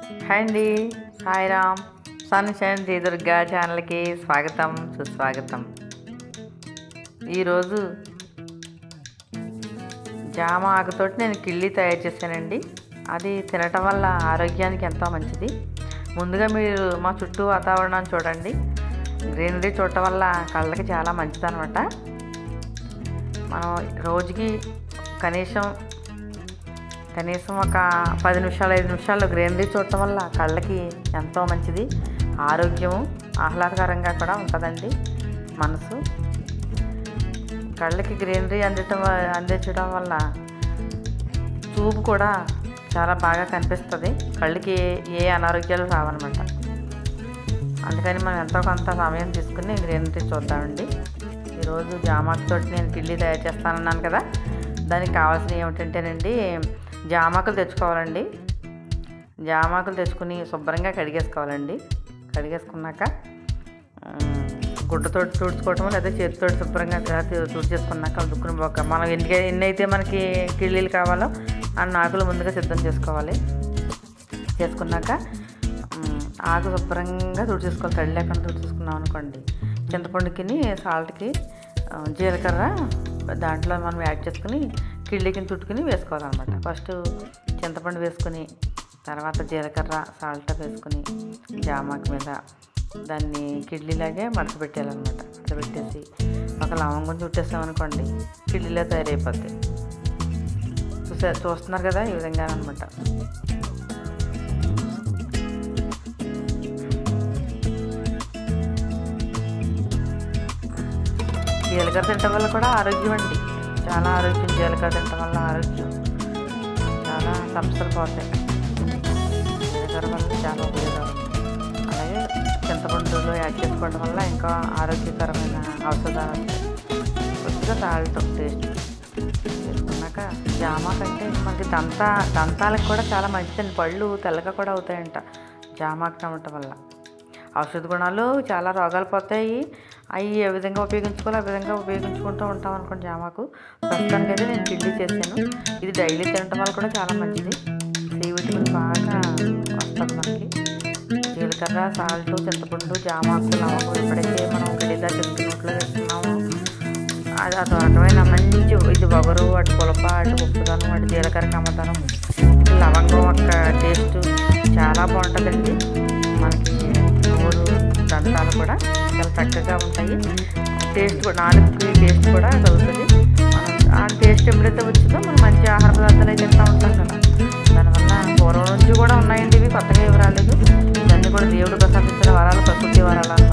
Hi అండి, Sairam. Sunshine Shri Durga ఛానల్కి స్వాగతం, సుస్వాగతం. ఈరోజు జామ ఆకుతోటి నేను కిళ్ళి తయారు చేశానండి. అది తినటం వల్ల ఆరోగ్యానికి ఎంతో మంచిది. ముందుగా మీరు మా చుట్టూ వాతావరణాన్ని చూడండి. గ్రీనరీ చూడటం వల్ల కళ్ళకి చాలా మంచిది అనమాట. మనం రోజుకి కనీసం ఒక 10 నిమిషాలు 5 నిమిషాలు గ్రీనరీ చూడటం వల్ల కళ్ళకి ఎంతో మంచిది. ఆరోగ్యము ఆహ్లాదకరంగా కూడా ఉంటుందండి. మనసు కళ్ళకి గ్రీనరీ అందించడం వల్ల చూపు కూడా చాలా బాగా కనిపిస్తుంది. కళ్ళకి ఏ అనారోగ్యాలు రావన్నమాట. అందుకని మనం ఎంతో కొంత సమయం తీసుకుని గ్రీనరీ చూద్దామండి. ఈరోజు జామాకుతోటి నేను కిళ్ళి తయారు చేస్తానన్నాను కదా, దానికి కావాల్సినవి ఏమిటంటేనండి, జామాకులు తెచ్చుకోవాలండి. జామాకులు తెచ్చుకుని శుభ్రంగా కడిగేసుకోవాలండి. కడిగేసుకున్నాక గుడ్డతోటి తుడుచుకోవటం లేదా చేతితోటి శుభ్రంగా తుడిచేసుకున్నాక దుక్కుని పోక మనం ఎన్నైతే మనకి కిళ్ళీలు కావాలో అన్ని ఆకులు ముందుగా సిద్ధం చేసుకోవాలి. చేసుకున్నాక ఆకు శుభ్రంగా తుడిచేసుకోవాలి. తడి లేకుండా తుడిచేసుకున్నాం అనుకోండి, చింతపండుకి సాల్ట్కి జీలకర్ర దాంట్లో మనం యాడ్ చేసుకుని కిళ్ళికి చుట్టుకుని వేసుకోవాలన్నమాట. ఫస్ట్ చింతపండు వేసుకుని తర్వాత జీలకర్ర సాల్ట్ వేసుకుని జామాకు మీద దాన్ని కిళ్ళిలాగే మడత పెట్టేయాలన్నమాట. మడత పెట్టేసి ఒక లవంగం చుట్టేసామనుకోండి, కిళ్ళిలా తయారైపోద్ది. చూస్తున్నారు కదా, ఈ విధంగా అనమాట. జీలకర్ర తినటం వల్ల కూడా ఆరోగ్యం అండి, చాలా ఆరోగ్యం. జీలకర్ర తినటం వల్ల ఆరోగ్యం, చాలా సమస్యలు పోతాయి. జీలకర్ర వల్ల చాలా ఉపయోగాలు. అలాగే చింతపండులో యాడ్ చేసుకోవడం వల్ల ఇంకా ఆరోగ్యకరమైన ఔషధాలు ఉంటాయి. కొద్దిగా సాల్ట్ టేస్ట్ చేసుకున్నాక జామాకంటే మనకి దంతాలకు కూడా చాలా మంచిదండి. పళ్ళు తెల్లగా కూడా అవుతాయంట జామాకు తినటం వల్ల. ఔషధ గుణాలు, చాలా రోగాలు పోతాయి. అవి ఏ విధంగా ఉపయోగించుకోవాలో ఆ విధంగా ఉపయోగించుకుంటూ ఉంటాం అనుకోండి. జామాకు ప్రస్తుతానికి అయితే నేను కిళ్ళి చేశాను. ఇది డైలీ తినటం వల్ల కూడా చాలా మంచిది. సి విటమిన్ బాగా వస్తుంది మనకి. జీలకర్ర సాల్ట్ చింతపండు జామాకు లవంగం ఎప్పుడైతే మనం కిళ్ళిలా చేసుకున్నట్లు వేస్తున్నాము, అది ఒక రకమైన మంచి ఇది వగరు, అటు పులప, అటు ఉప్పుదనం, అటు జీలకర్ర కమ్మదనం, లవంగం యొక్క టేస్ట్ చాలా బాగుంటుందండి. మనకి నోరు దంతాలు కూడా చాలా చక్కగా ఉంటాయి. టేస్ట్ కూడా నాలుగుకి టేస్ట్ కూడా కలుగుతుంది. ఆ టేస్ట్ ఎప్పుడైతే వచ్చిందో మనం మంచి ఆహార పదార్థాలు అయితే తింటూ ఉంటాం కదా. దానివల్ల పూర్వం నుంచి కూడా ఉన్నాయండి, ఇవి కొత్తగా ఇవి రాలేదు. ఇవన్నీ కూడా దేవుడు ప్రసాదించిన వరాలు, ప్రకృతి వరాలు.